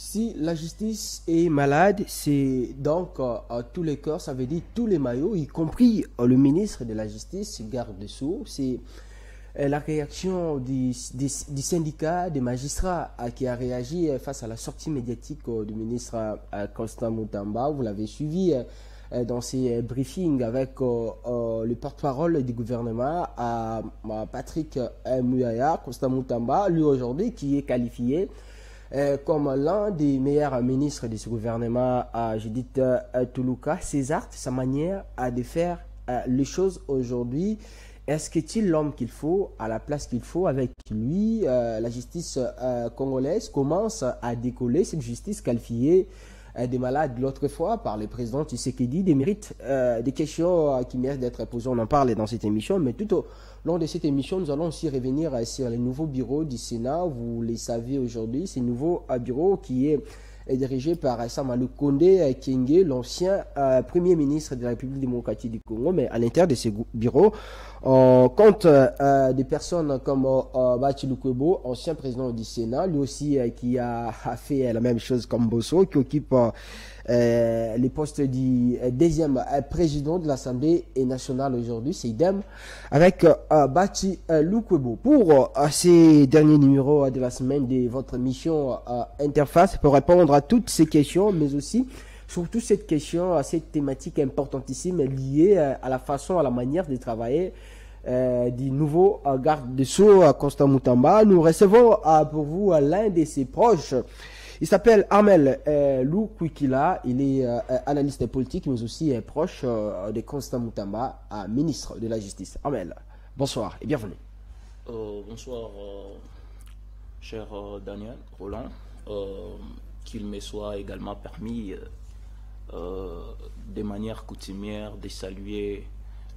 Si la justice est malade, c'est donc à tous les corps, ça veut dire tous les maillots, y compris le ministre de la Justice, garde des Sceaux. C'est la réaction du syndicat des magistrats qui a réagi face à la sortie médiatique du ministre Constant Moutamba. Vous l'avez suivi dans ses briefings avec le porte-parole du gouvernement, Patrick Muyaya, Constant Moutamba, lui aujourd'hui qui est qualifié comme l'un des meilleurs ministres de ce gouvernement, Judith Toulouka, César, sa manière de faire les choses aujourd'hui. Est-ce qu'il est l'homme qu'il faut, à la place qu'il faut avec lui? La justice congolaise commence à décoller, cette justice qualifiée des malades l'autre fois par le président Tshisekedi, des mérites, des questions qui méritent d'être posées. On en parle dans cette émission, mais tout au long de cette émission, nous allons aussi revenir sur les nouveaux bureaux du Sénat. Vous les savez aujourd'hui, ce nouveau bureau qui est dirigé par Samalou Kondé Kyenge, l'ancien Premier ministre de la République démocratique du Congo. Mais à l'intérieur de ces bureaux, on compte des personnes comme Bati Lukwebo, ancien président du Sénat, lui aussi qui a fait la même chose comme Bosso, qui occupe le poste du deuxième président de l'Assemblée nationale aujourd'hui, c'est idem, avec Bati Lukwebo. Pour ces derniers numéros de la semaine de votre mission Interface, pour répondre à toutes ces questions, mais aussi surtout cette question, à cette thématique importantissime liée à la façon, à la manière de travailler du nouveau garde des Sceaux, Constant Moutamba. Nous recevons pour vous l'un de ses proches. Il s'appelle Armel Loukwikila. Il est analyste politique, mais aussi proche de Constant Moutamba, ministre de la Justice. Armel, bonsoir et bienvenue. Bonsoir, cher Daniel Roland. Qu'il me soit également permis de manière coutumière de saluer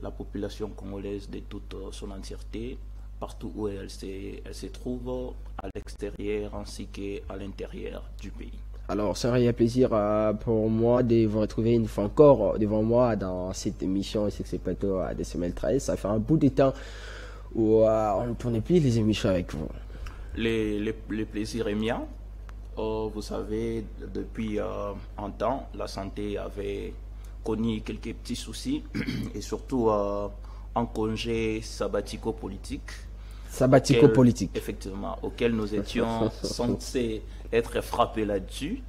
la population congolaise de toute son entièreté, partout où elle se trouve, à l'extérieur ainsi qu'à l'intérieur du pays. Alors, ça serait un plaisir pour moi de vous retrouver une fois encore devant moi dans cette émission et ce plateau de Semaine 13. Ça fait un bout de temps où on ne tournait plus les émissions avec vous. Le plaisir est mien. Vous savez, depuis un temps, la santé avait connu quelques petits soucis et surtout un congé sabbatico-politique. Sabbatico-politique. Effectivement, auquel nous étions censés être frappés là-dessus.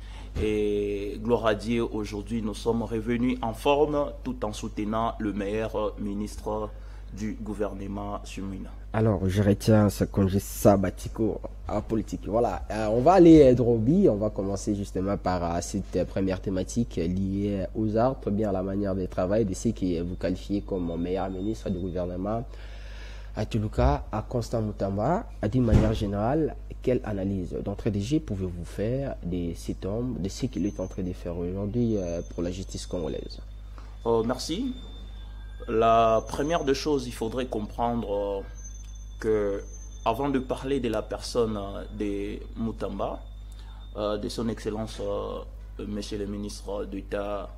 Et gloire à Dieu, aujourd'hui, nous sommes revenus en forme tout en soutenant le meilleur ministre du gouvernement Sumina. Alors, je retiens ce congé sabbatico politique. Voilà, on va aller droit au but. On va commencer justement par cette première thématique liée aux arts, bien à la manière de travail de ceux qui vous qualifiez comme meilleur ministre du gouvernement. À Toulouka, à Constant Moutamba, d'une manière générale, quelle analyse d'entrée de jeu pouvez-vous faire de cet homme, de ce qu'il est en train de faire aujourd'hui pour la justice congolaise? Merci. La première des choses, il faudrait comprendre que avant de parler de la personne de Moutamba, de son excellence monsieur le ministre d'État,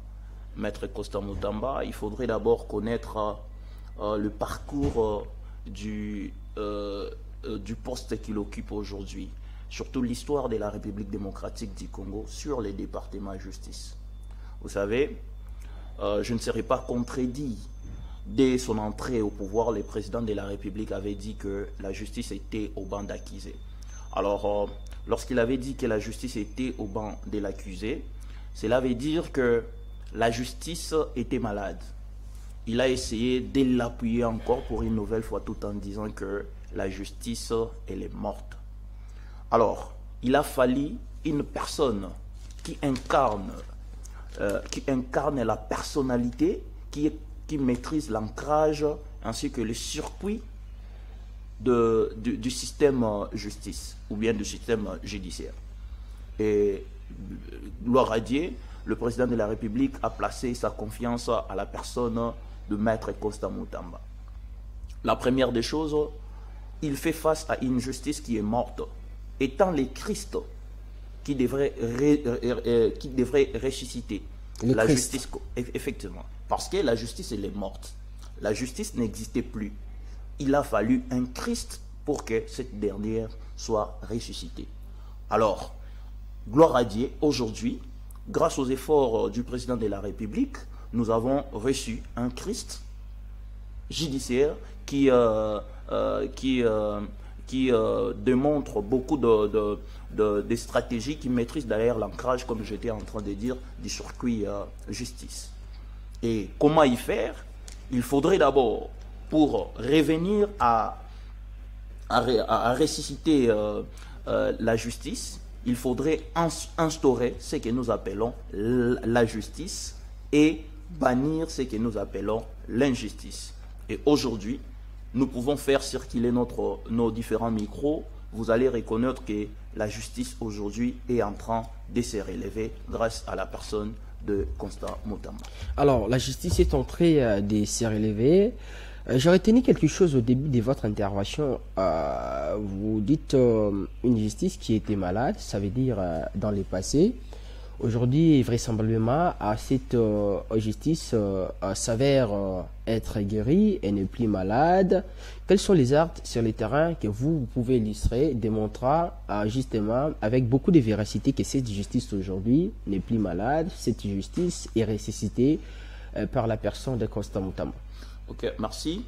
maître Constant Moutamba, il faudrait d'abord connaître le parcours du poste qu'il occupe aujourd'hui, surtout l'histoire de la République démocratique du Congo sur les départements de justice. Vous savez, je ne serai pas contredit. Dès son entrée au pouvoir, le président de la République avait dit que la justice était au banc d'accusés. Alors, lorsqu'il avait dit que la justice était au banc de l'accusé, cela veut dire que la justice était malade. Il a essayé de l'appuyer encore pour une nouvelle fois tout en disant que la justice, elle est morte. Alors, il a fallu une personne qui incarne la personnalité, qui maîtrise l'ancrage ainsi que le circuit du système justice ou bien du système judiciaire. Et gloire à Dieu, le président de la République a placé sa confiance à la personne de maître Constant Moutamba. La première des choses, il fait face à une justice qui est morte, étant le Christ qui devrait ressusciter. La justice, effectivement. Parce que la justice, elle est morte. La justice n'existait plus. Il a fallu un Christ pour que cette dernière soit ressuscitée. Alors, gloire à Dieu, aujourd'hui, grâce aux efforts du président de la République, nous avons reçu un Christ judiciaire qui démontre beaucoup de stratégies, qui maîtrise d'ailleurs l'ancrage, comme j'étais en train de dire, du circuit justice. Et comment y faire? Il faudrait d'abord, pour revenir à ressusciter la justice, il faudrait instaurer ce que nous appelons la justice et bannir ce que nous appelons l'injustice. Et aujourd'hui, nous pouvons faire circuler nos différents micros. Vous allez reconnaître que la justice aujourd'hui est en train de se relever grâce à la personne de Constant Mutamba. Alors, la justice est en train de se relever. J'ai retenu quelque chose au début de votre intervention. Vous dites une justice qui était malade, ça veut dire dans le passé. Aujourd'hui, vraisemblablement, cette justice s'avère être guérie et n'est plus malade. Quels sont les actes sur le terrain que vous pouvez illustrer, démontrant justement avec beaucoup de véracité que cette justice aujourd'hui n'est plus malade, cette justice est ressuscitée par la personne de Constant Mutamba? Ok, merci.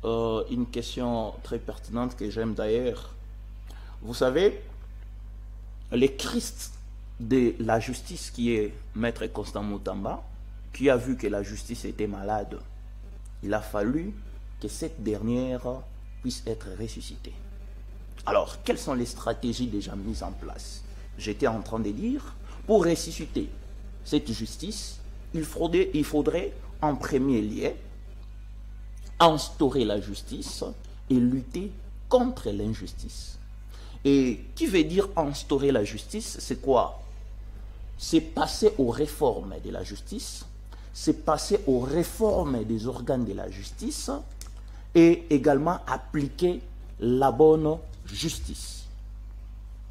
Une question très pertinente que j'aime d'ailleurs. Vous savez, le Christ de la justice qui est Maître Constant Mutamba, qui a vu que la justice était malade, il a fallu que cette dernière puisse être ressuscitée. Alors, quelles sont les stratégies déjà mises en place? J'étais en train de dire, pour ressusciter cette justice, il faudrait en premier lieu instaurer la justice et lutter contre l'injustice. Et qui veut dire instaurer la justice? C'est quoi? C'est passer aux réformes de la justice, c'est passer aux réformes des organes de la justice et également appliquer la bonne justice.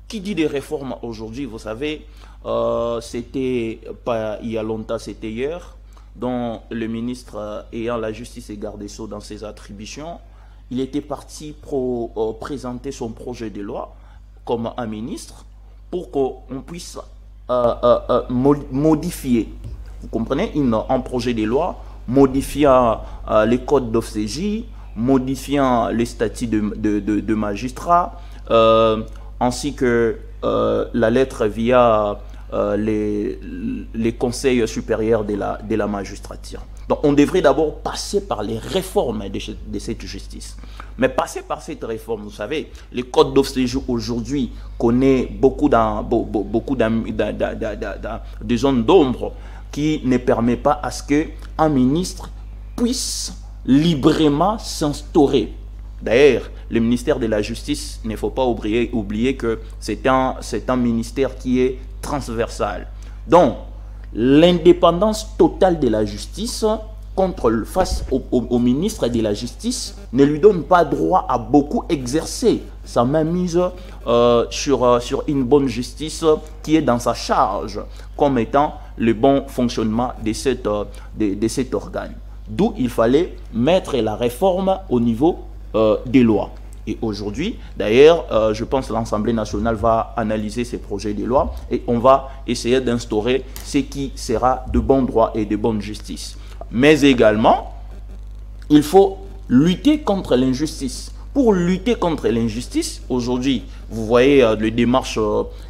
Qui dit des réformes aujourd'hui? Vous savez, c'était pas il y a longtemps, c'était hier, dont le ministre ayant la justice et garde des Sceaux dans ses attributions, il était parti présenter son projet de loi comme un ministre pour qu'on puisse modifier, vous comprenez, un projet de loi modifiant les codes d'OFCJ, modifiant les statuts de magistrats, ainsi que la lettre via les conseils supérieurs de la magistrature. Donc on devrait d'abord passer par les réformes de cette justice. Mais passer par cette réforme, vous savez, le code d'OFCJ aujourd'hui connaît beaucoup de zones d'ombre qui ne permet pas à ce qu'un ministre puisse librement s'instaurer. D'ailleurs, le ministère de la Justice, il ne faut pas oublier que c'est un ministère qui est transversal. Donc, l'indépendance totale de la justice face au ministre de la Justice ne lui donne pas droit à beaucoup exercer sa mainmise sur une bonne justice qui est dans sa charge comme étant le bon fonctionnement de cet organe. D'où il fallait mettre la réforme au niveau des lois. Et aujourd'hui, d'ailleurs, je pense que l'Assemblée nationale va analyser ces projets de loi et on va essayer d'instaurer ce qui sera de bon droit et de bonne justice. Mais également, il faut lutter contre l'injustice. Pour lutter contre l'injustice, aujourd'hui, vous voyez les démarches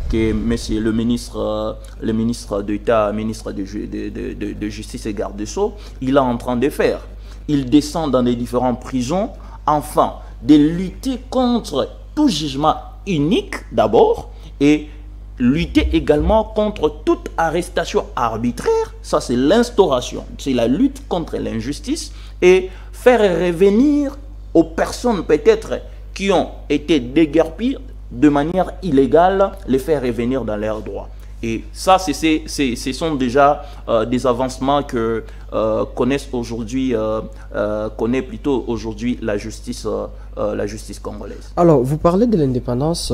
que monsieur le ministre d'État, ministre de Justice et garde des Sceaux, il est en train de faire. Il descend dans les différentes prisons, enfin, de lutter contre tout jugement unique d'abord et lutter également contre toute arrestation arbitraire. Ça, c'est l'instauration, c'est la lutte contre l'injustice et faire revenir aux personnes peut-être qui ont été déguerpies de manière illégale, les faire revenir dans leurs droits. Et ça, ce sont déjà des avancements que connaissent aujourd'hui, connaît plutôt aujourd'hui la justice congolaise. Alors, vous parlez de l'indépendance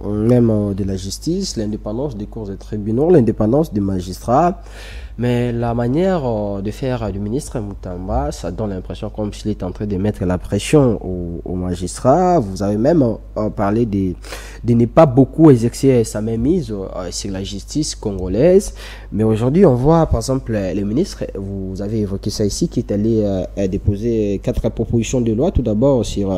même de la justice, l'indépendance des cours et tribunaux, l'indépendance des magistrats. Mais la manière de faire du ministre Moutamba, ça donne l'impression comme s'il est en train de mettre la pression aux magistrats. Vous avez même parlé de ne pas beaucoup exercer sa mainmise sur la justice congolaise. Mais aujourd'hui, on voit par exemple le ministre, vous avez évoqué ça ici, qui est allé déposer 4 propositions de loi. Tout d'abord sur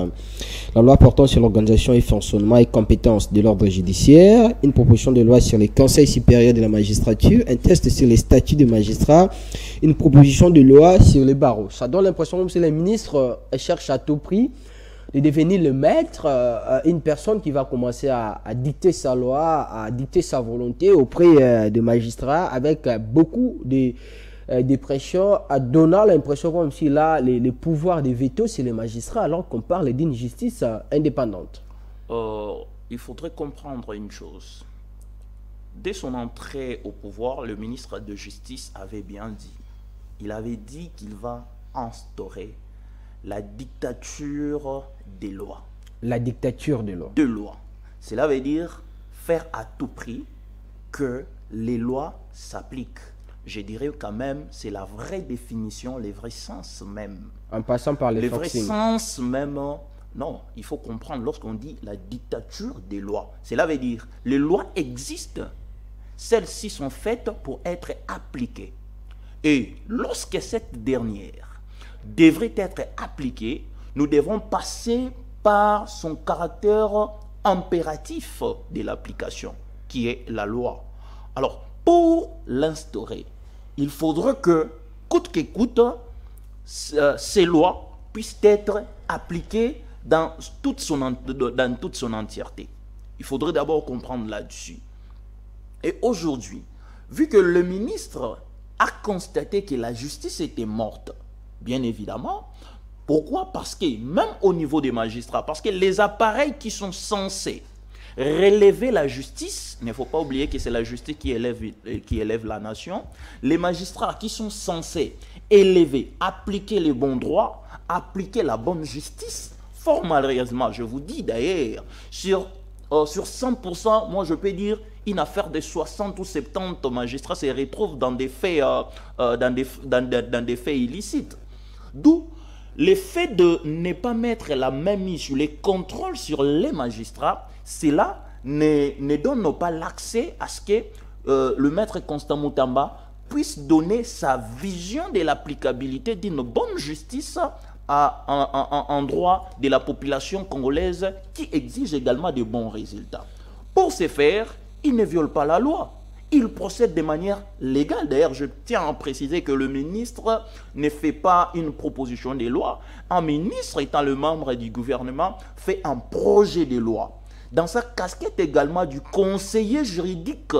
la loi portant sur l'organisation et fonctionnement et compétences de l'ordre judiciaire, une proposition de loi sur les conseils supérieurs de la magistrature, un test sur les statuts de magistrats, une proposition de loi sur les barreaux. Ça donne l'impression comme si les ministres cherchent à tout prix de devenir le maître, une personne qui va commencer à dicter sa loi, à dicter sa volonté auprès des magistrats avec beaucoup de pressions, donnant l'impression comme si là, les pouvoirs de veto, c'est les magistrats, alors qu'on parle d'une justice indépendante. Il faudrait comprendre une chose. Dès son entrée au pouvoir, le ministre de Justice avait bien dit. Il avait dit qu'il va instaurer la dictature des lois. La dictature des lois. De lois. Cela veut dire faire à tout prix que les lois s'appliquent. Je dirais quand même, c'est la vraie définition, le vrai sens même. En passant par les le vrai sens même. Non, il faut comprendre lorsqu'on dit la dictature des lois. Cela veut dire les lois existent. Celles-ci sont faites pour être appliquées. Et lorsque cette dernière devrait être appliquée, nous devons passer par son caractère impératif de l'application, qui est la loi. Alors, pour l'instaurer, il faudra que, coûte que coûte, ces lois puissent être appliquées dans toute son entièreté. Il faudrait d'abord comprendre là-dessus. Et aujourd'hui, vu que le ministre a constaté que la justice était morte, bien évidemment, pourquoi? Parce que même au niveau des magistrats, parce que les appareils qui sont censés relever la justice, il ne faut pas oublier que c'est la justice qui élève la nation, les magistrats qui sont censés élever, appliquer les bons droits, appliquer la bonne justice, fort malheureusement, je vous dis d'ailleurs, sur 100%, moi je peux dire, une affaire de 60 ou 70 magistrats se retrouve dans des faits, dans des faits illicites. D'où le fait de ne pas mettre la main mise sur les contrôles sur les magistrats, cela ne donne pas l'accès à ce que le maître Constant Moutamba puisse donner sa vision de l'applicabilité d'une bonne justice en droit de la population congolaise qui exige également de bons résultats. Pour ce faire, il ne viole pas la loi. Il procède de manière légale. D'ailleurs, je tiens à préciser que le ministre ne fait pas une proposition de loi. Un ministre, étant le membre du gouvernement, fait un projet de loi. Dans sa casquette également du conseiller juridique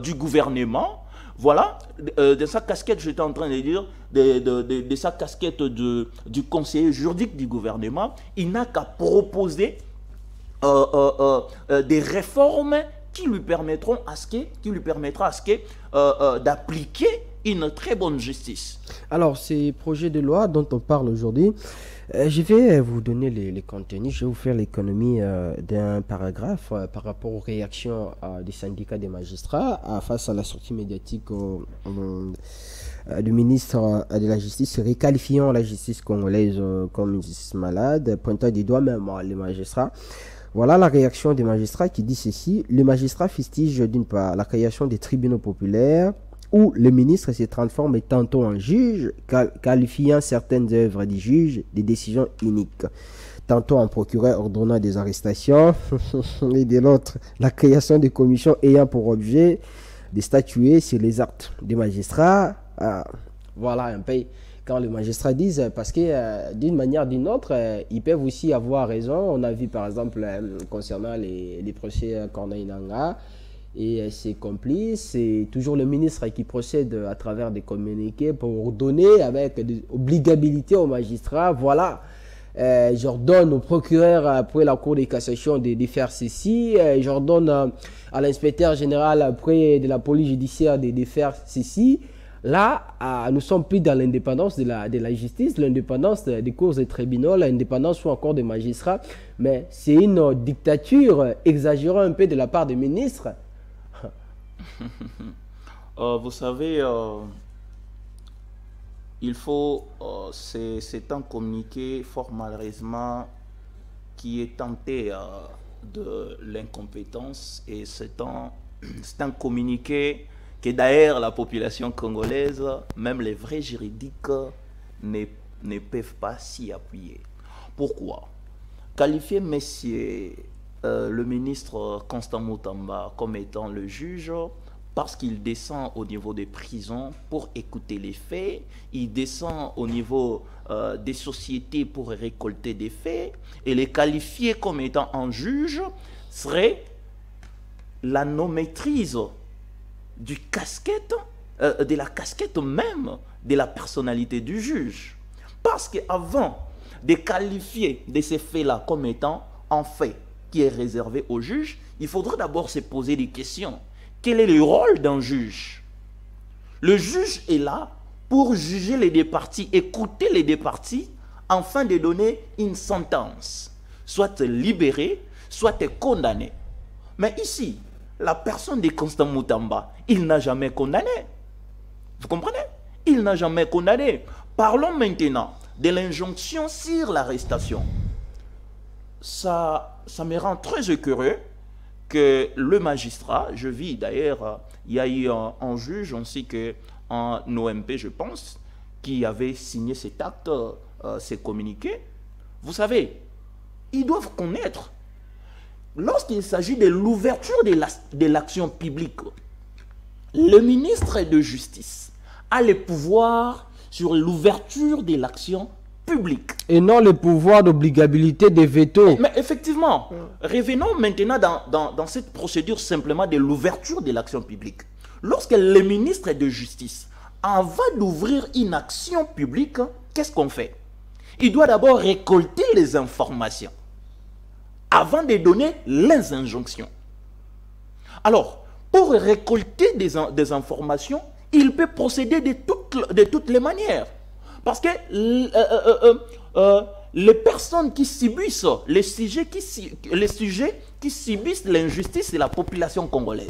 du gouvernement, voilà, de sa casquette, j'étais en train de dire, de sa casquette du conseiller juridique du gouvernement, il n'a qu'à proposer des réformes qui lui permettra à ce que d'appliquer une très bonne justice. Alors, ces projets de loi dont on parle aujourd'hui, je vais vous donner les contenus, je vais vous faire l'économie d'un paragraphe par rapport aux réactions des syndicats des magistrats face à la sortie médiatique du ministre de la Justice, réqualifiant la justice congolaise comme une justice malade, pointant du doigt même les magistrats. Voilà la réaction des magistrats qui dit ceci. Le magistrat fustige d'une part la création des tribunaux populaires où le ministre se transforme tantôt en juge, qualifiant certaines œuvres des juges des décisions uniques, tantôt en procureur ordonnant des arrestations, et de l'autre, la création de commissions ayant pour objet de statuer sur les actes des magistrats. Voilà un peu quand les magistrats disent, parce que d'une manière ou d'une autre, ils peuvent aussi avoir raison. On a vu par exemple concernant les procès Corneille Nangaa et ses complices, c'est toujours le ministre qui procède à travers des communiqués pour donner avec des obligabilités aux magistrats. Voilà, j'ordonne au procureur après la Cour de cassation de faire ceci, j'ordonne à l'inspecteur général après de la police judiciaire de faire ceci. Là, nous sommes plus dans l'indépendance de la justice, l'indépendance des cours et tribunaux, l'indépendance ou encore des magistrats, mais c'est une dictature exagérée un peu de la part des ministres. Vous savez, il faut, c'est un communiqué fort malheureusement qui est tenté de l'incompétence et c'est un communiqué que d'ailleurs la population congolaise, même les vrais juridiques, ne peuvent pas s'y appuyer. Pourquoi? Qualifier monsieur le ministre Constant Mutamba comme étant le juge parce qu'il descend au niveau des prisons pour écouter les faits, il descend au niveau des sociétés pour récolter des faits, et les qualifier comme étant un juge serait la non-maîtrise du casquette, de la casquette même de la personnalité du juge. Parce qu'avant de qualifier de ces faits-là comme étant un fait qui est réservé au juge, il faudrait d'abord se poser des questions. Quel est le rôle d'un juge? Le juge est là pour juger les deux parties, écouter les deux parties, afin de donner une sentence, soit libéré, soit condamné. Mais ici, la personne de Constant Mutamba, il n'a jamais condamné. Vous comprenez? Il n'a jamais condamné. Parlons maintenant de l'injonction sur l'arrestation. Ça me rend très heureux que le magistrat, je vis d'ailleurs, il y a eu un juge ainsi qu'un OMP, je pense, qui avait signé cet acte, ces communiqués. Vous savez, ils doivent connaître, lorsqu'il s'agit de l'ouverture de l'action publique, le ministre de Justice a le pouvoir sur l'ouverture de l'action publique. Et non le pouvoir d'obligabilité des veto. Mais effectivement, revenons maintenant dans cette procédure simplement de l'ouverture de l'action publique. Lorsque le ministre de Justice, avant d'ouvrir une action publique, qu'est-ce qu'on fait? Il doit d'abord récolter les informations avant de donner les injonctions. Alors, pour récolter des informations, il peut procéder de toutes les manières. Parce que les personnes qui subissent, les sujets qui subissent l'injustice, c'est la population congolaise.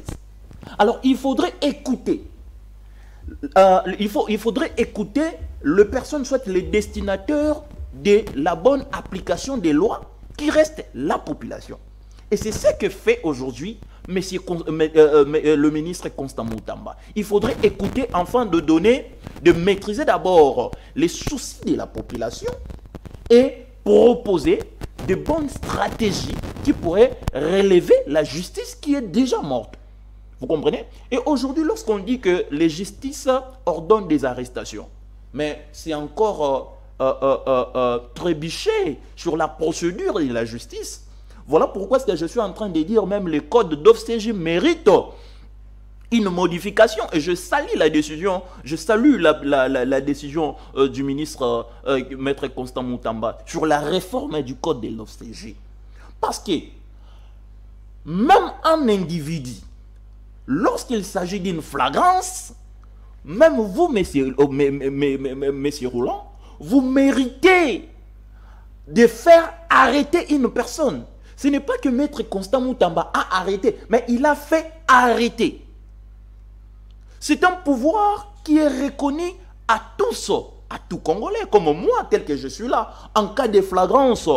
Alors, il faudrait écouter. Il faudrait écouter les personnes, soit les destinataires de la bonne application des lois, qui reste la population. Et c'est ce que fait aujourd'hui le ministre Constant Mutamba. Il faudrait écouter afin de maîtriser d'abord les soucis de la population et proposer de bonnes stratégies qui pourraient relever la justice qui est déjà morte. Vous comprenez? Et aujourd'hui, lorsqu'on dit que les justices ordonnent des arrestations, mais c'est encore trébucher sur la procédure de la justice. Voilà pourquoi je suis en train de dire même le code d'OFCJ mérite une modification. Et je salue la décision, la décision du ministre Maître Constant Mutamba sur la réforme du code de l'OFCJ. Parce que même un individu, lorsqu'il s'agit d'une flagrance, même vous, messieurs Roland, vous méritez de faire arrêter une personne. Ce n'est pas que Maître Constant Mutamba a arrêté, mais il a fait arrêter. C'est un pouvoir qui est reconnu à tous, à tout Congolais, comme moi, tel que je suis là. En cas de flagrance,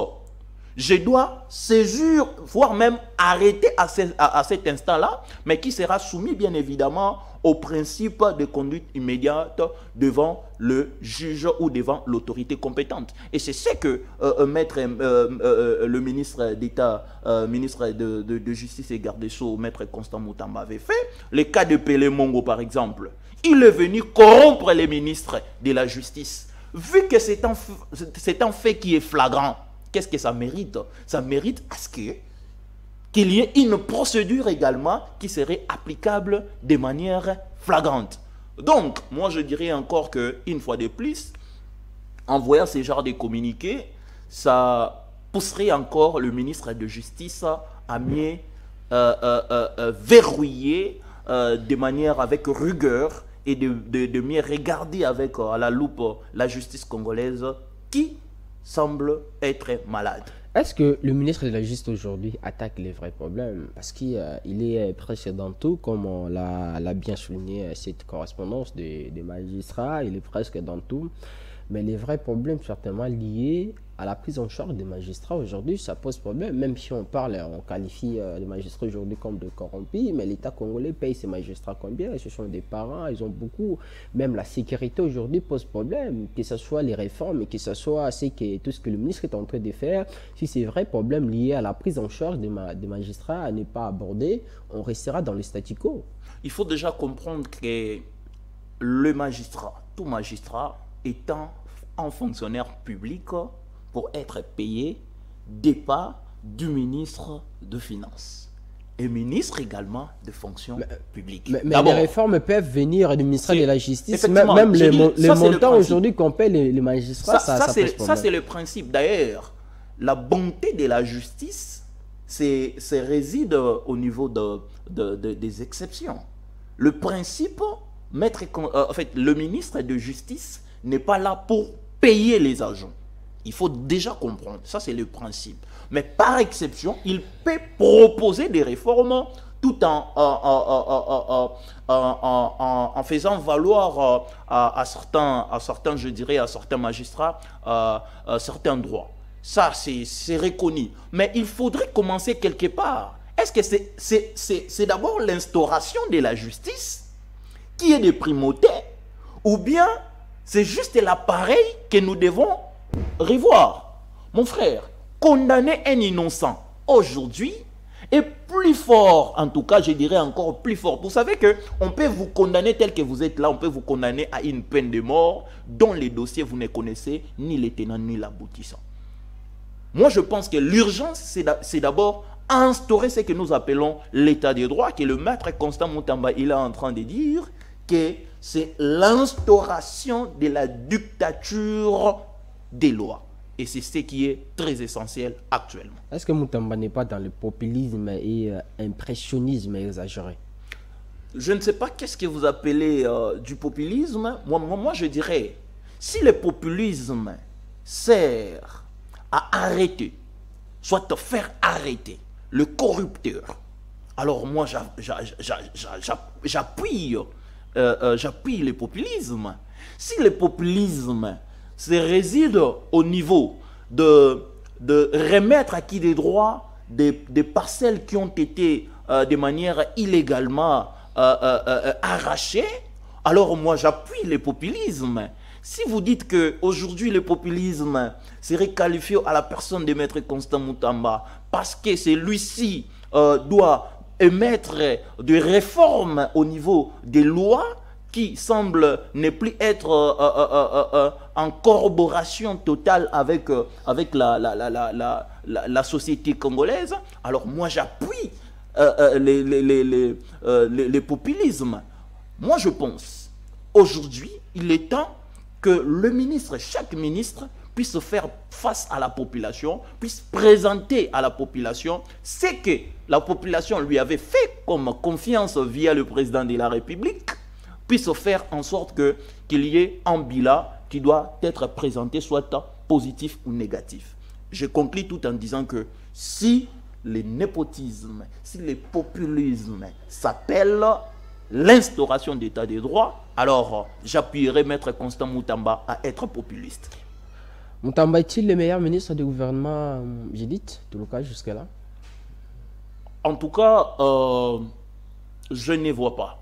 je dois saisir, voire même arrêter à cet instant-là, mais qui sera soumis bien évidemment au principe de conduite immédiate devant le juge ou devant l'autorité compétente. Et c'est ce que le ministre d'État, ministre de Justice et Garde des Sceaux, Maître Constant Mutamba avait fait. Le cas de Pelé Mongo par exemple, il est venu corrompre les ministres de la Justice. Vu que c'est un fait qui est flagrant, qu'est-ce que ça mérite? Ça mérite à ce qu'il y ait une procédure également qui serait applicable de manière flagrante. Donc, moi je dirais encore qu'une fois de plus, en voyant ce genre de communiqués, ça pousserait encore le ministre de Justice à mieux verrouiller de manière avec rigueur et de mieux regarder avec à la loupe la justice congolaise qui semble être malade. Est-ce que le ministre de la Justice aujourd'hui attaque les vrais problèmes? Parce qu'il est presque dans tout, comme on l'a bien souligné, cette correspondance des magistrats, il est presque dans tout. Mais les vrais problèmes certainement liés à la prise en charge des magistrats aujourd'hui, ça pose problème. Même si on parle, on qualifie les magistrats aujourd'hui comme de corrompus, mais l'État congolais paye ses magistrats combien? Ce sont des parents, ils ont beaucoup. Même la sécurité aujourd'hui pose problème, que ce soit les réformes, que ce soit tout ce que le ministre est en train de faire. Si c'est vrai problème lié à la prise en charge des magistrats à ne pas aborder, on restera dans le statu quo. Il faut déjà comprendre que le magistrat, tout magistrat, étant un fonctionnaire public pour être payé dépend du ministre de Finances et ministre également de fonction publique. Mais les réformes peuvent venir du ministère de la Justice, même les montants aujourd'hui qu'on paie les magistrats, ça c'est le principe. D'ailleurs, la bonté de la justice réside au niveau des exceptions. Le principe, le ministre de Justice n'est pas là pour payer les agents. Il faut déjà comprendre, ça c'est le principe. Mais par exception, il peut proposer des réformes tout en faisant valoir à certains, je dirais, à certains magistrats, certains droits. Ça, c'est reconnu. Mais il faudrait commencer quelque part. Est-ce que c'est d'abord l'instauration de la justice qui est de primauté, ou bien c'est juste l'appareil que nous devons revoir? Mon frère, condamner un innocent aujourd'hui est plus fort, en tout cas je dirais encore plus fort. Vous savez qu'on peut vous condamner tel que vous êtes là, on peut vous condamner à une peine de mort dont les dossiers vous ne connaissez ni les tenants ni l'aboutissant. Moi je pense que l'urgence c'est d'abord instaurer ce que nous appelons l'état de droit, que le maître Constant Mutamba il est en train de dire que c'est l'instauration de la dictature des lois. Et c'est ce qui est très essentiel actuellement. Est-ce que Mutamba n'est pas dans le populisme et impressionnisme exagéré? Je ne sais pas qu'est-ce que vous appelez du populisme. Moi, je dirais, si le populisme sert à arrêter, soit à faire arrêter le corrupteur, alors moi, j'appuie le populisme. Si le populisme réside au niveau de remettre à qui des droits des parcelles qui ont été de manière illégalement arrachées, alors moi j'appuie le populisme. Si vous dites qu'aujourd'hui le populisme serait qualifié à la personne de Maître Constant Mutamba parce que celui-ci doit émettre des réformes au niveau des lois qui semblent ne plus être en corroboration totale avec la société congolaise, alors moi j'appuie les populismes. Moi je pense, aujourd'hui, il est temps que le ministre, chaque ministre, puisse faire face à la population, puisse présenter à la population ce que la population lui avait fait comme confiance via le président de la République, puisse faire en sorte qu'il y ait un bilan qui doit être présenté, soit positif ou négatif. Je conclue tout en disant que si le népotisme, si le populisme s'appelle l'instauration d'état de droit, alors j'appuierai Maître Constant Mutamba à être populiste. Mutamba est-il le meilleur ministre du gouvernement Judith Tuluka jusque-là? En tout cas, je ne vois pas.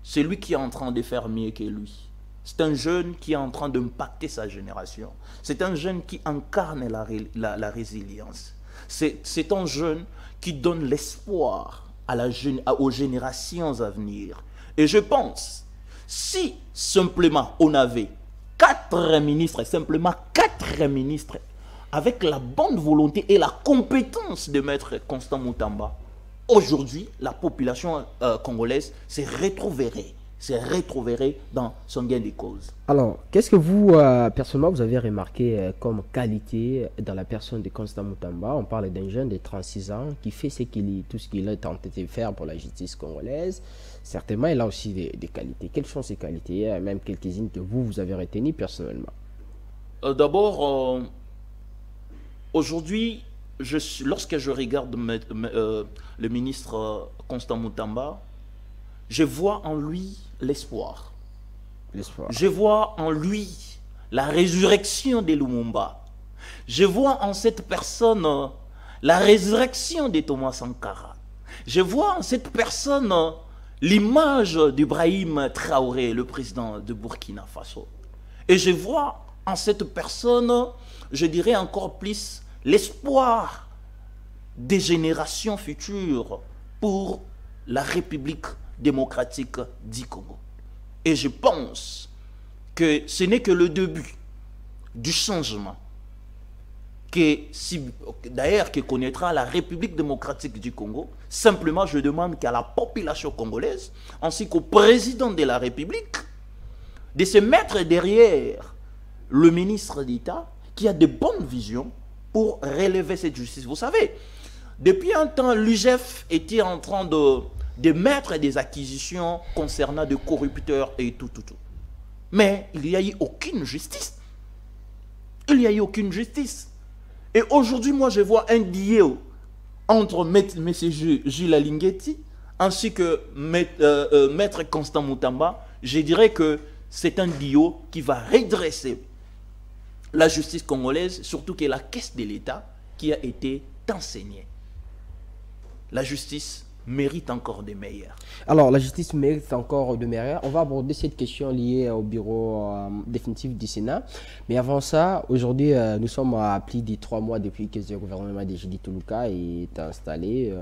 C'est lui qui est en train de faire mieux que lui. C'est un jeune qui est en train d'impacter sa génération. C'est un jeune qui incarne la résilience. C'est un jeune qui donne l'espoir aux générations à venir. Et je pense, si simplement on avait 4 ministres, simplement 4 ministres, avec la bonne volonté et la compétence de Maître Constant Mutamba, aujourd'hui, la population congolaise se retrouverait se retrouverait dans son gain de cause. Alors, qu'est-ce que vous, personnellement, vous avez remarqué comme qualité dans la personne de Constant Mutamba? On parle d'un jeune de 36 ans qui fait tout ce qu'il a tenté de faire pour la justice congolaise. Certainement, il a aussi des qualités. Quelles sont ces qualités? Même quelques-unes que vous avez retenues personnellement. D'abord, aujourd'hui, lorsque je regarde le ministre Constant Mutamba, je vois en lui l'espoir. Je vois en lui la résurrection de Lumumba. Je vois en cette personne la résurrection de Thomas Sankara. Je vois en cette personne l'image d'Ibrahim Traoré, le président de Burkina Faso. Et je vois en cette personne, je dirais encore plus, l'espoir des générations futures pour la République démocratique du Congo. Et je pense que ce n'est que le début du changement d'ailleurs que connaîtra la République démocratique du Congo. Simplement, je demande qu'à la population congolaise, ainsi qu'au président de la République, de se mettre derrière le ministre d'État qui a de bonnes visions pour relever cette justice. Vous savez, depuis un temps, l'UGF était en train de mettre des acquisitions concernant des corrupteurs et tout. Mais il n'y a eu aucune justice. Il n'y a eu aucune justice. Et aujourd'hui, moi, je vois un deal entre M. Gilles Alinguetti ainsi que Maître Constant Mutamba. Je dirais que c'est un deal qui va redresser la justice congolaise, surtout que la caisse de l'État qui a été enseignée. La justice mérite encore de meilleurs. Alors, la justice mérite encore de meilleurs. On va aborder cette question liée au bureau définitif du Sénat. Mais avant ça, aujourd'hui, nous sommes à plus de 3 mois depuis que le gouvernement de Judith Tuluka est installé.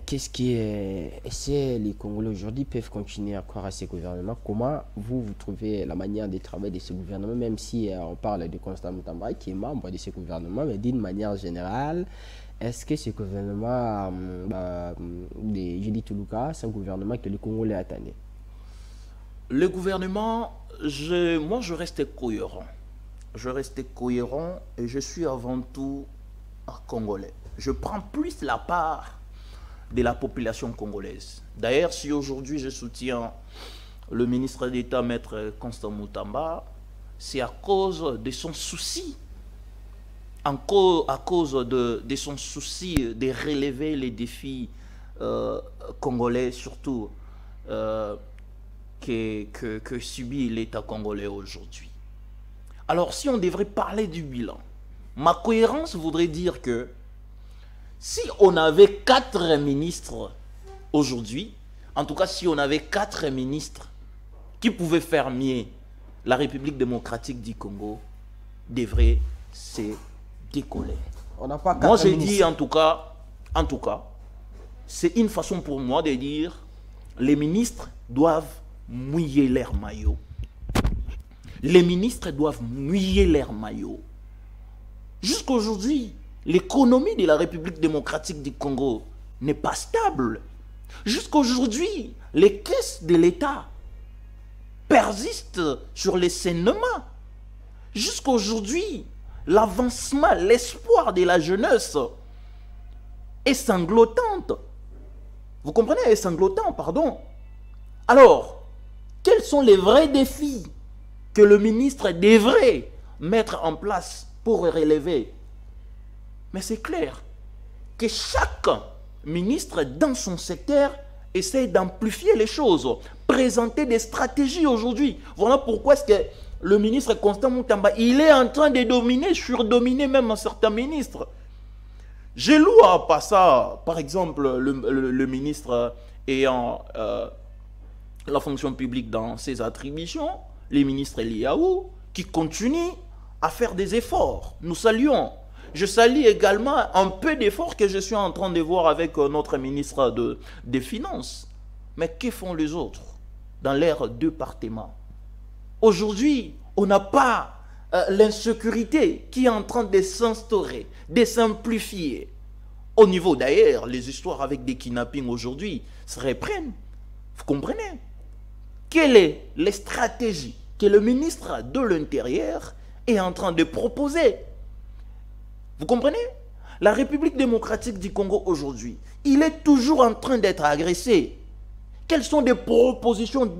Qu'est-ce qui est... Les Congolais aujourd'hui peuvent continuer à croire à ce gouvernement? Comment vous trouvez la manière de travailler de ce gouvernement, même si on parle de Constant Mutamba qui est membre de ce gouvernement, mais d'une manière générale, est-ce que ce gouvernement de Judith Tuluka, c'est un gouvernement que les Congolais attendaient? Le gouvernement, moi je reste cohérent. Je reste cohérent et je suis avant tout un Congolais. Je prends plus la part de la population congolaise. D'ailleurs, si aujourd'hui je soutiens le ministre d'État, Maître Constant Mutamba, c'est à cause de son souci, à cause de son souci de relever les défis congolais, surtout que subit l'État congolais aujourd'hui. Alors, si on devrait parler du bilan, ma cohérence voudrait dire que si on avait 4 ministres aujourd'hui, en tout cas si on avait 4 ministres qui pouvaient faire mieux, la République démocratique du Congo devrait se décoller. On n'a pas 4 moi j'ai ministres. dit en tout cas, c'est une façon pour moi de dire les ministres doivent mouiller leur maillot. Les ministres doivent mouiller leur maillot. Jusqu'aujourd'hui, l'économie de la République démocratique du Congo n'est pas stable. Jusqu'aujourd'hui, les caisses de l'État persistent sur les saignements. Jusqu'aujourd'hui, l'avancement, l'espoir de la jeunesse est sanglotante. Vous comprenez? Est sanglotant, pardon. Alors, quels sont les vrais défis que le ministre devrait mettre en place pour relever? Mais c'est clair que chaque ministre dans son secteur essaie d'amplifier les choses, présenter des stratégies aujourd'hui. Voilà pourquoi est-ce que le ministre Constant Mutamba, il est en train de dominer, surdominer même un certain ministre. Je loue à Passa, par exemple, le ministre ayant la fonction publique dans ses attributions, les ministres Eliaou, qui continuent à faire des efforts. Nous saluons. Je salue également un peu d'efforts que je suis en train de voir avec notre ministre des Finances. Mais que font les autres dans leurs départements? Aujourd'hui, on n'a pas l'insécurité qui est en train de s'instaurer, de simplifier. Au niveau d'ailleurs, les histoires avec des kidnappings aujourd'hui se reprennent. Vous comprenez? quelles sont les stratégies que le ministre de l'Intérieur est en train de proposer. Vous comprenez? La République démocratique du Congo aujourd'hui, il est toujours en train d'être agressé. Quelles sont les propositions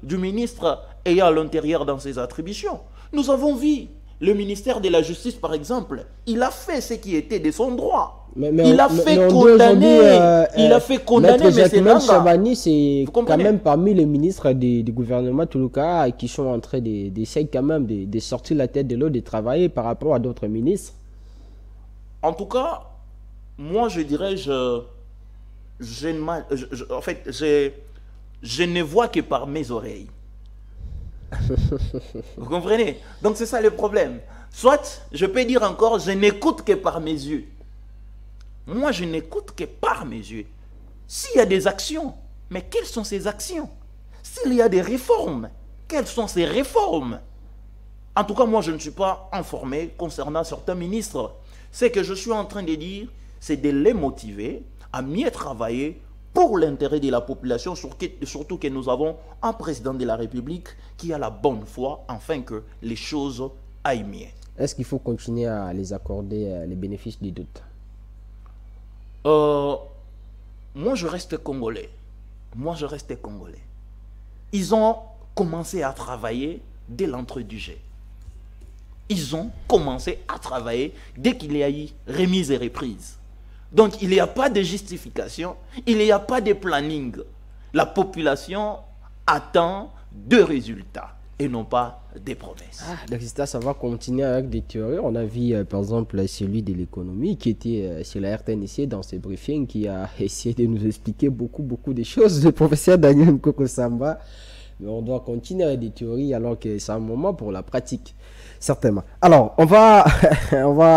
du ministre ayant l'Intérieur dans ses attributions? Nous avons vu le ministère de la Justice, par exemple, il a fait ce qui était de son droit. Il a fait condamner, mais c'est Chavani, c'est quand même parmi les ministres du gouvernement Toulouka qui sont en train d'essayer quand même de sortir la tête de l'eau, de travailler par rapport à d'autres ministres. En tout cas, moi je dirais, en fait, je ne vois que par mes oreilles. Vous comprenez? Donc c'est ça le problème. Soit, je peux dire encore, je n'écoute que par mes yeux. Moi, je n'écoute que par mes yeux. S'il y a des actions, mais quelles sont ces actions? S'il y a des réformes, quelles sont ces réformes? En tout cas, moi, je ne suis pas informé concernant certains ministres. Ce que je suis en train de dire, c'est de les motiver à mieux travailler pour l'intérêt de la population, surtout que nous avons un président de la République qui a la bonne foi afin que les choses aillent mieux. Est-ce qu'il faut continuer à les accorder les bénéfices du doute? Moi, je reste congolais. Ils ont commencé à travailler dès l'entrée du jet. Ils ont commencé à travailler dès qu'il y a eu remise et reprise. Donc, il n'y a pas de justification, il n'y a pas de planning. La population attend deux résultats et non pas des promesses. Donc, ça va continuer avec des théories. On a vu, par exemple, celui de l'économie qui était sur la RTNC dans ses briefings, qui a essayé de nous expliquer beaucoup de choses. Le professeur Daniel Nkoko Samba. Mais on doit continuer avec des théories alors que c'est un moment pour la pratique. Certainement. Alors, on va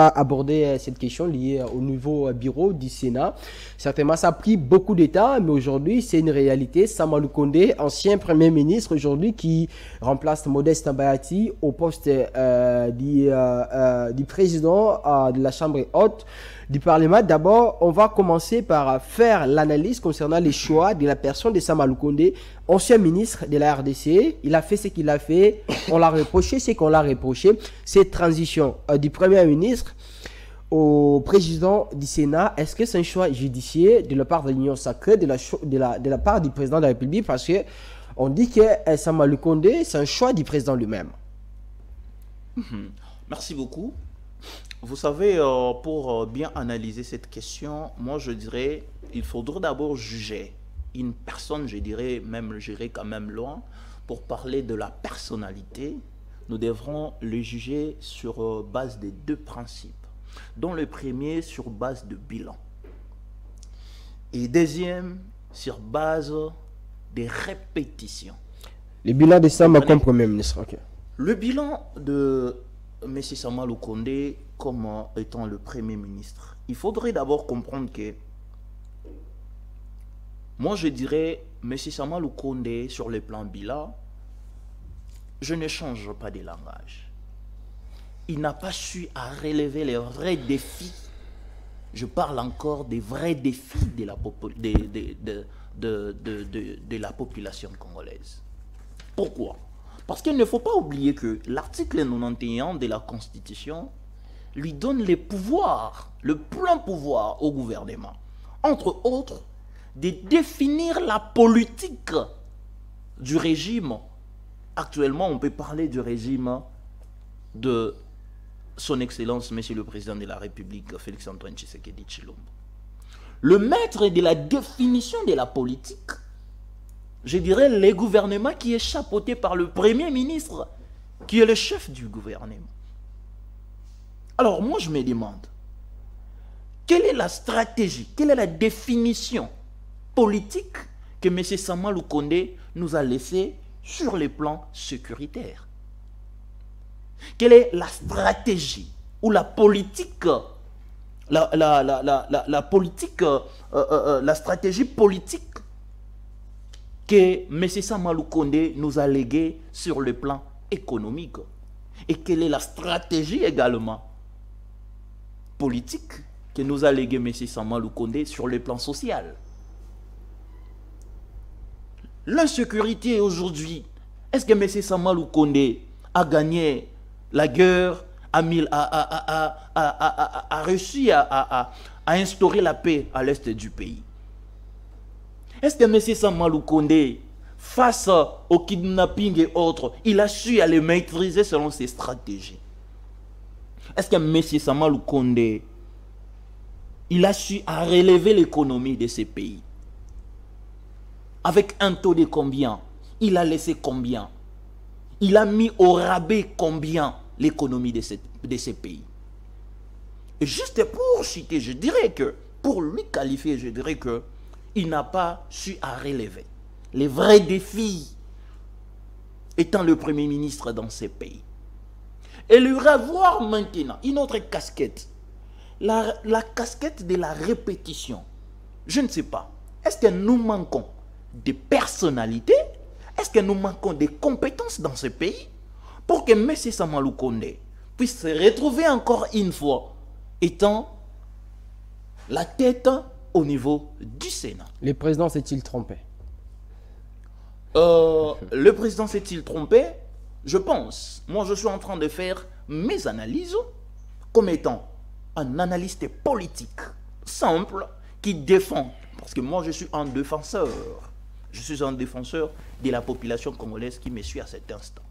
aborder cette question liée au nouveau bureau du Sénat. Certainement, ça a pris beaucoup de temps, mais aujourd'hui, c'est une réalité. Samalou Kondé, ancien Premier ministre, aujourd'hui, qui remplace Modeste Mbayati au poste du président de la Chambre haute du Parlement. D'abord, on va commencer par faire l'analyse concernant les choix de la personne de Samalou Kondé, ancien ministre de la RDC. Il a fait ce qu'il a fait. On l'a reproché, ce qu'on l'a reproché. Cette transition du Premier ministre au président du Sénat, est-ce que c'est un choix judiciaire de la part de l'Union sacrée, de la part du président de la République? Parce qu'on dit que Samalou Kondé, c'est un choix du président lui-même. Merci beaucoup. Vous savez, pour bien analyser cette question, moi je dirais, il faudrait d'abord juger une personne, je dirais même, j'irai quand même loin, pour parler de la personnalité. Nous devrons le juger sur base de deux principes, dont le premier sur base de bilan et deuxième sur base des répétitions. Le bilan de Sama comme Premier ministre, ok. Le bilan de M. Samalou Kondé comme étant le Premier ministre, il faudrait d'abord comprendre que moi je dirais M. Samalou Kondé sur le plan bilan, je ne change pas de langage. Il n'a pas su à relever les vrais défis. Je parle encore des vrais défis de la population congolaise. Pourquoi? Parce qu'il ne faut pas oublier que l'article 91 de la Constitution lui donne les pouvoirs, le plein pouvoir au gouvernement. Entre autres, de définir la politique du régime. Actuellement, on peut parler du régime de son Excellence, Monsieur le Président de la République, Félix-Antoine Tshisekedi Tshilombo. Le maître de la définition de la politique, je dirais le gouvernement qui est chapeauté par le Premier ministre, qui est le chef du gouvernement. Alors moi je me demande, quelle est la stratégie, quelle est la définition politique que M. Samalou Kondé nous a laissée sur le plan sécuritaire? Quelle est la stratégie ou la politique, la stratégie politique que M. Samalou Kondé nous a léguée sur le plan économique? Et quelle est la stratégie également politique que nous a légué M. Samalou Kondé sur le plan social? l'insécurité aujourd'hui. Est-ce que M. Samalou Kondé a gagné la guerre, a réussi à instaurer la paix à l'est du pays? Est-ce que M. Samalou Kondé, face au kidnapping et autres, il a su les maîtriser selon ses stratégies? Est-ce que M. Samalou Kondé, il a su relever l'économie de ces pays? Avec un taux de combien? Il a laissé combien? Il a mis au rabais combien l'économie de ces pays? Et juste pour citer, je dirais que, pour lui qualifier, je dirais que il n'a pas su relever les vrais défis étant le Premier ministre dans ces pays. Et lui revoir maintenant une autre casquette, la casquette de la répétition. Je ne sais pas, est-ce que nous manquons de personnalité? Est-ce que nous manquons de compétences dans ce pays pour que M. Samalou Kondé puisse se retrouver encore une fois étant la tête au niveau du Sénat? Le président s'est-il trompé? Le président s'est-il trompé? Je pense. Moi, je suis en train de faire mes analyses comme étant un analyste politique simple qui défend. Parce que moi, je suis un défenseur. Je suis un défenseur de la population congolaise qui me suit à cet instant.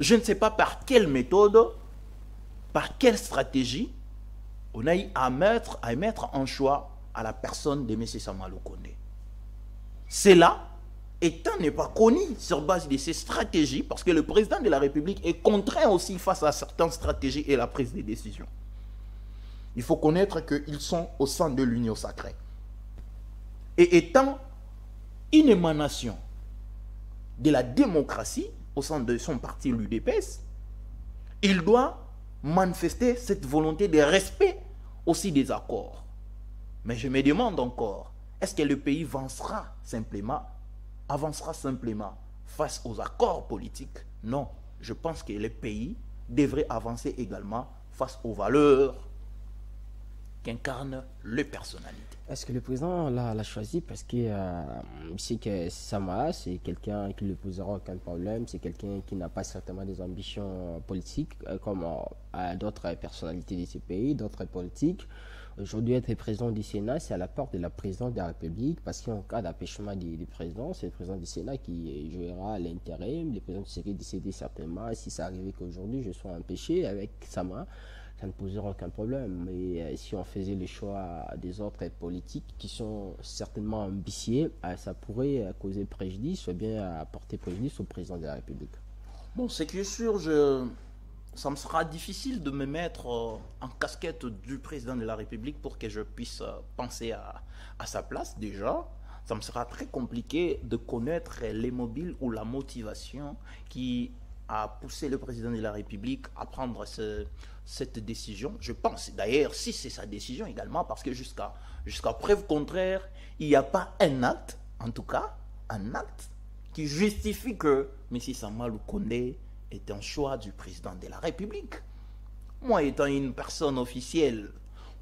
Je ne sais pas par quelle méthode, par quelle stratégie, on a eu à mettre en choix à la personne de M. Samalou Kondé. Cela étant n'est pas connu sur base de ces stratégies, parce que le président de la République est contraint aussi face à certaines stratégies et la prise de décision. Il faut connaître qu'ils sont au sein de l'union sacrée. Et étant une émanation de la démocratie au sein de son parti, l'UDPS, il doit manifester cette volonté de respect aussi des accords. Mais je me demande encore, est-ce que le pays avancera simplement face aux accords politiques? Non, je pense que le pays devrait avancer également face aux valeurs qu'incarne les personnalités. Est-ce que le président l'a choisi parce que c'est que Sama, c'est quelqu'un qui ne lui posera aucun problème, c'est quelqu'un qui n'a pas certainement des ambitions politiques comme d'autres personnalités de ce pays, d'autres politiques. Aujourd'hui, être président du Sénat, c'est à la porte de la présidence de la République, parce qu'en cas d'empêchement du président, c'est le président du Sénat qui jouera l'intérim. Le président serait décédé certainement. Si ça arrivait qu'aujourd'hui je sois empêché avec Sama, ça ne posera aucun problème. Mais si on faisait le choix des autres politiques qui sont certainement ambitieux, ça pourrait causer préjudice, ou bien apporter préjudice au président de la République. Bon, c'est que sûr, ça me sera difficile de me mettre en casquette du président de la République pour que je puisse penser à sa place déjà. Ça me sera très compliqué de connaître les mobiles ou la motivation qui a poussé le président de la République à prendre cette décision. Je pense d'ailleurs, si c'est sa décision également, parce que jusqu'à preuve contraire, il n'y a pas un acte, en tout cas, un acte qui justifie que M. Samalou Kondé est un choix du président de la République. Moi, étant une personne officielle,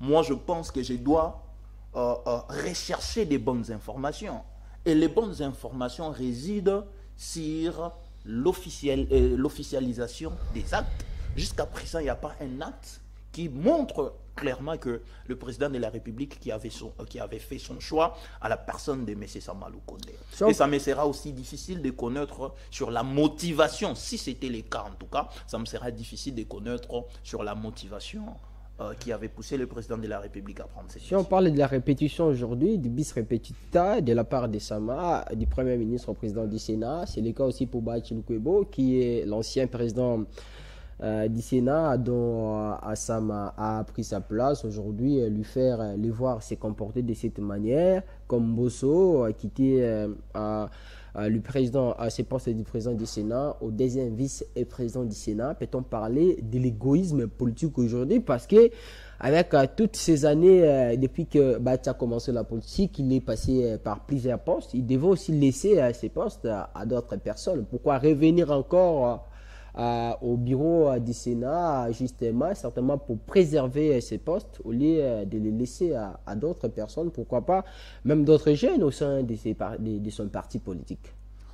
moi, je pense que je dois rechercher des bonnes informations. Et les bonnes informations résident sur l'officialisation des actes. Jusqu'à présent, il n'y a pas un acte qui montre clairement que le président de la République qui avait fait son choix à la personne de M. Samalou Kondé. Et ça me sera aussi difficile de connaître sur la motivation, si c'était le cas en tout cas, ça me sera difficile de connaître sur la motivation qui avait poussé le président de la République à prendre cette décision. Si on parle de la répétition aujourd'hui, du bis repetita de la part de Sama, du Premier ministre au président du Sénat, c'est le cas aussi pour Bachi Lukwebo, qui est l'ancien président du Sénat, dont Sama a pris sa place aujourd'hui, lui voir se comporter de cette manière, comme Bosso, qui était le président à ce poste du président du Sénat, au deuxième vice-président du Sénat. Peut-on parler de l'égoïsme politique aujourd'hui? Parce que avec toutes ces années, depuis que Bacha a commencé la politique, il est passé par plusieurs postes. Il devait aussi laisser ces postes à d'autres personnes. Pourquoi revenir encore au bureau du Sénat, justement, certainement pour préserver ces postes, au lieu de les laisser à d'autres personnes, pourquoi pas, même d'autres jeunes au sein de son parti politique.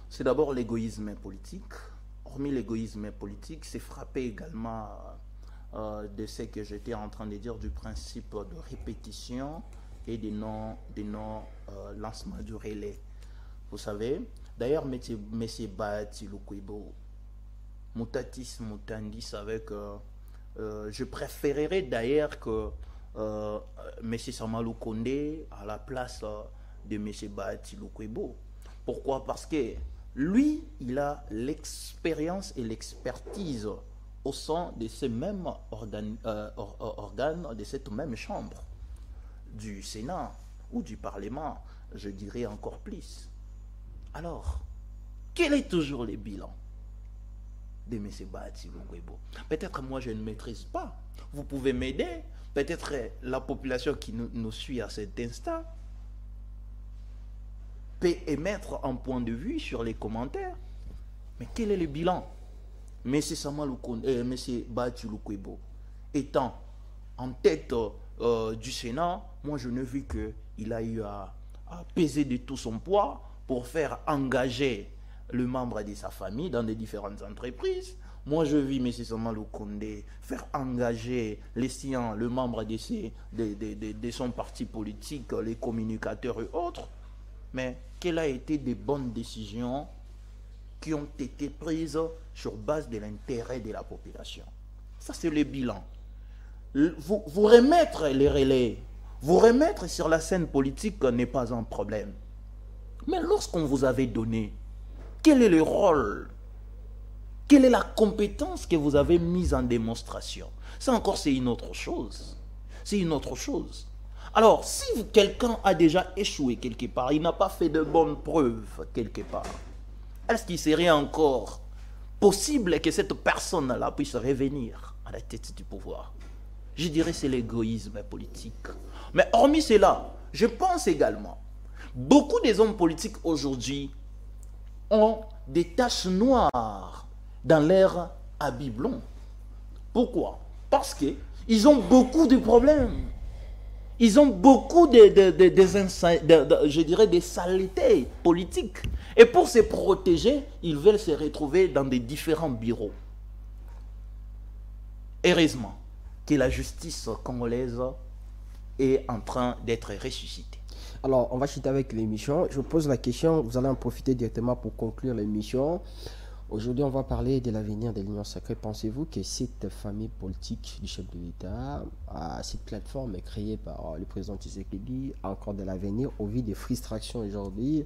C'est d'abord l'égoïsme politique. Hormis l'égoïsme politique, c'est frappé également de ce que j'étais en train de dire du principe de répétition et de non-lancement du relais. Vous savez, d'ailleurs, M. Bahati Lukwebo, Mutatis Mutandis avec... je préférerais d'ailleurs que M. Samalou Kondé à la place de M. Bahati Lukwebo. Pourquoi? Parce que lui, il a l'expérience et l'expertise au sein de ces mêmes organes, de cette même chambre, du Sénat ou du Parlement, je dirais encore plus. Alors, quel est toujours le bilan de M. Bahati Lukwebo? Peut-être moi je ne maîtrise pas. Vous pouvez m'aider. Peut-être la population qui nous suit à cet instant peut émettre un point de vue sur les commentaires. Mais quel est le bilan? M. Bahati Lukwebo étant en tête du Sénat, moi je n'ai vu qu'il a eu à peser de tout son poids pour faire engager le membre de sa famille dans des différentes entreprises. Moi, je vis M. Samalou Kondé faire engager les siens, le membre de son parti politique, les communicateurs et autres. Mais quelles ont été des bonnes décisions qui ont été prises sur base de l'intérêt de la population? Ça, c'est le bilan. Vous remettre les relais, vous remettre sur la scène politique n'est pas un problème. Mais lorsqu'on vous avait donné, quel est le rôle? Quelle est la compétence que vous avez mise en démonstration? Ça encore, c'est une autre chose. C'est une autre chose. Alors, si quelqu'un a déjà échoué quelque part, il n'a pas fait de bonnes preuves quelque part, est-ce qu'il serait encore possible que cette personne-là puisse revenir à la tête du pouvoir? Je dirais que c'est l'égoïsme politique. Mais hormis cela, je pense également, beaucoup des hommes politiques aujourd'hui ont des taches noires dans leur habit blond. Pourquoi? Parce qu'ils ont beaucoup de problèmes. Ils ont beaucoup je dirais des saletés politiques. Et pour se protéger, ils veulent se retrouver dans des différents bureaux. Heureusement que la justice congolaise est en train d'être ressuscitée. Alors, on va chuter avec l'émission. Je vous pose la question, vous allez en profiter directement pour conclure l'émission. Aujourd'hui, on va parler de l'avenir de l'Union sacrée. Pensez-vous que cette famille politique du chef de l'État, cette plateforme créée par le président Tshisekedi, a encore de l'avenir au vu des frustrations aujourd'hui,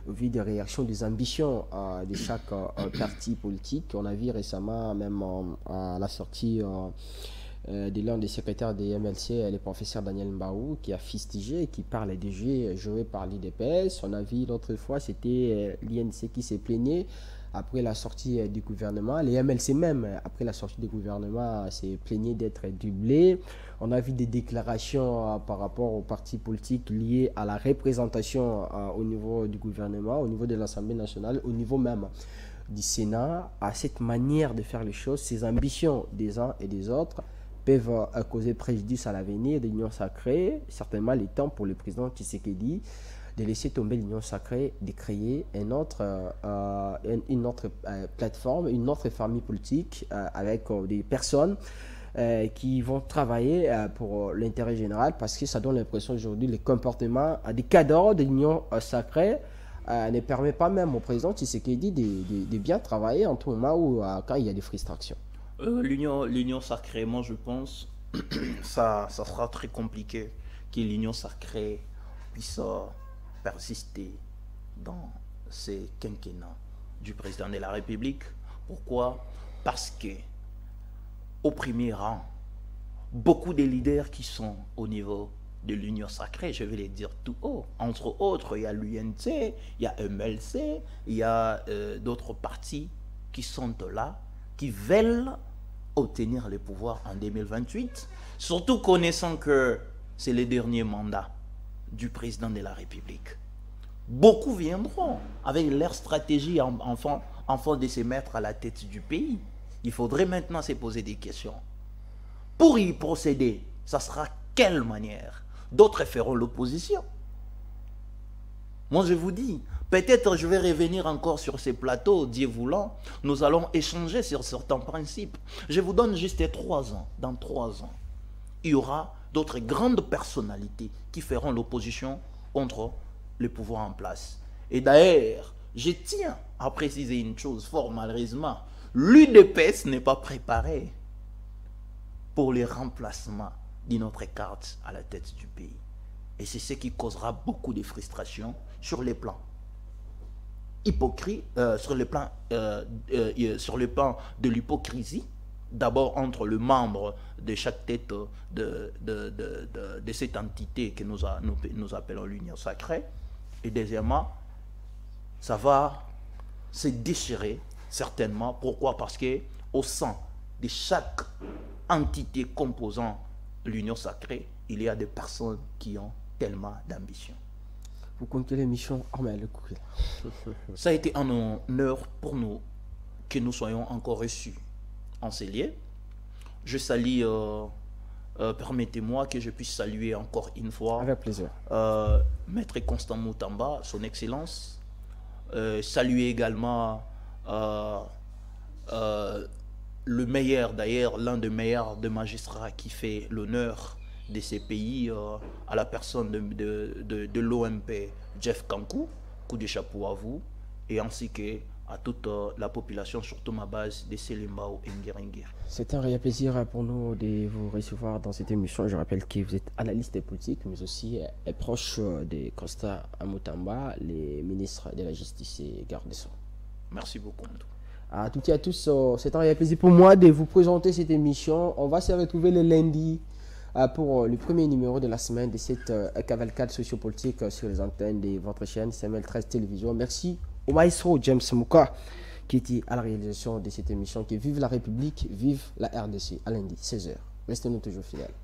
au vu des réactions, des ambitions de chaque parti politique? On a vu récemment, même à la sortie de l'un des secrétaires des MLC, le professeur Daniel Mbaou, qui a fustigé, qui parle des jeux joués par l'IDPS. On a vu l'autre fois, c'était l'INC qui s'est plaigné après la sortie du gouvernement. Les MLC même, après la sortie du gouvernement, s'est plaigné d'être doublé. On a vu des déclarations par rapport aux partis politiques liés à la représentation au niveau du gouvernement, au niveau de l'Assemblée nationale, au niveau même du Sénat. À cette manière de faire les choses, ces ambitions des uns et des autres peuvent causer préjudice à l'avenir de l'Union sacrée. Certainement, le temps pour le président Tshisekedi de laisser tomber l'Union sacrée, de créer une autre plateforme, une autre famille politique avec des personnes qui vont travailler pour l'intérêt général, parce que ça donne l'impression aujourd'hui le comportement des cadres de l'Union sacrée ne permet pas même au président Tshisekedi de bien travailler en tout moment où quand il y a des frustrations. L'Union sacrée, moi je pense, ça sera très compliqué que l'Union sacrée puisse persister dans ces quinquennats du président de la République. Pourquoi? Parce que au premier rang, beaucoup des leaders qui sont au niveau de l'Union sacrée, je vais les dire tout haut, entre autres, il y a l'UNC, il y a MLC, il y a d'autres partis qui sont là, qui veulent obtenir le pouvoir en 2028, surtout connaissant que c'est le dernier mandat du président de la République. Beaucoup viendront avec leur stratégie enfant de se mettre à la tête du pays. Il faudrait maintenant se poser des questions. Pour y procéder, ça sera quelle manière? D'autres feront l'opposition. Moi, je vous dis, peut-être je vais revenir encore sur ces plateaux, Dieu voulant, nous allons échanger sur certains principes. Je vous donne juste 3 ans. Dans 3 ans, il y aura d'autres grandes personnalités qui feront l'opposition contre le pouvoir en place. Et d'ailleurs, je tiens à préciser une chose, fort malheureusement, l'UDPS n'est pas préparé pour les remplacements de notre carte à la tête du pays. Et c'est ce qui causera beaucoup de frustration sur les plans hypocrite, sur le plan de l'hypocrisie, d'abord entre le membre de chaque tête de cette entité que nous appelons l'Union sacrée, et deuxièmement, ça va se déchirer certainement. Pourquoi? Parce que au sein de chaque entité composant l'Union sacrée, il y a des personnes qui ont tellement d'ambition. Vous comptez l'émission Armel Koukila. Ça a été un honneur pour nous que nous soyons encore reçus en ces lieux. Je salue, permettez-moi que je puisse saluer encore une fois avec plaisir. Maître Constant Moutamba, son excellence. Saluer également le meilleur, d'ailleurs, l'un des meilleurs des magistrats qui fait l'honneur de ces pays, à la personne de l'OMP, Jeff Kankou. Coup de chapeau à vous, et ainsi qu'à toute la population, surtout ma base de Selimbao et Ngueringir. C'est un réel plaisir pour nous de vous recevoir dans cette émission. Je rappelle que vous êtes analyste politique, mais aussi proche de Constant Moutamba, les ministres de la Justice et garde des Sceaux. Merci beaucoup. À toutes et à tous, c'est un réel plaisir pour moi de vous présenter cette émission. On va se retrouver le lundi pour le premier numéro de la semaine de cette cavalcade sociopolitique sur les antennes de votre chaîne CML13 Télévision. Merci au maestro James Mouka qui était à la réalisation de cette émission. Qui vive la République, vive la RDC. À lundi, 16h. Restez-nous toujours fidèles.